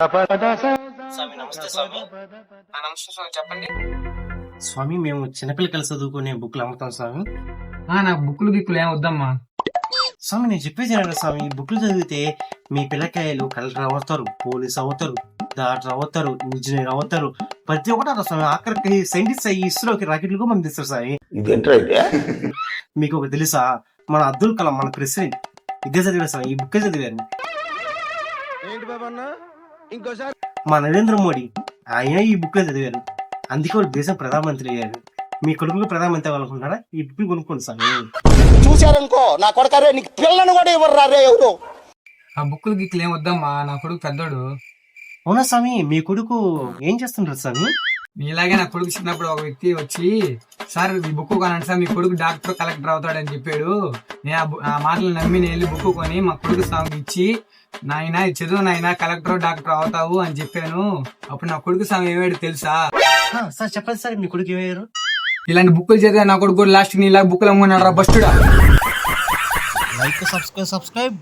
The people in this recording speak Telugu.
స్వామి నమస్తే స్వామి. నమస్తే స్వామి, చెప్పండి. స్వామి మేము చిన్నపిల్లకలు చదువుకునే బుక్లు అమ్ముతాం స్వామి. నాకు బుక్కులు గిక్కులు ఏం వద్దమ్మా. స్వామి నేను చెప్పేది వినండి స్వామి. ఈ బుక్లు చదివితే మీ పిల్లకాయలు కలెక్టర్ అవుతారు, పోలీస్ అవుతారు, డాక్టర్ అవుతారు, ఇంజనీర్ అవుతారు, ప్రతి ఒక్కటి అవుతారు స్వామి. ఆఖరికి సైంటిస్ట్ అయ్యి ఇస్రోకి రాకెట్లు కూడా పంపిస్తారు స్వామి. మీకు ఒక తెలుసా, మన అబ్దుల్ కలాం మన ప్రెసిడెంట్ ఇదే చదివారు స్వామి. ఈ బుక్ చదివారు. మా నరేంద్ర మోడీ ఆయన ఈ బుక్ చదివారు. అందుకే వాళ్ళు దేశం ప్రధానమంత్రి అయ్యారు. మీ కొడుకులు ప్రధానమంత్రి అవ్వాలనుకుంటారా? ఈ బుక్ కొనుక్కోండి స్వామి. చూశారనుకో నా కొడకరే, నీకు పిల్లను కూడా ఇవ్వరారే ఎవరు. ఆ బుక్కులు గిక్కులు ఏం వద్దమ్మా, నా కొడుకు పెద్దోడు. అవునా స్వామి, మీ కొడుకు ఏం చేస్తుంటారు స్వామి? నీలాగే నా కొడుకు చిన్నప్పుడు ఒక వ్యక్తి వచ్చి, సార్ ఈ బుక్ కొనండి సార్, మీ కొడుకు డాక్టర్ కలెక్టర్ అవుతాడని చెప్పాడు. నేను ఆ మాటలు నమ్మి నేను వెళ్ళి బుక్ కొని మా కొడుకు స్వామికి ఇచ్చి, నాయన చదువు నాయన, కలెక్టర్ డాక్టర్ అవుతావు అని చెప్పాను. అప్పుడు నా కొడుకు స్వామి ఏమాడు తెలుసా? సార్ చెప్పండి సార్, మీ కొడుకు ఏమయ్యారు? ఇలాంటి బుక్కులు చదివా నా కొడుకు లాస్ట్ ని ఇలా బుక్కులు అమ్ముకున్నాడు రా బస్టుడా. Like subscribe.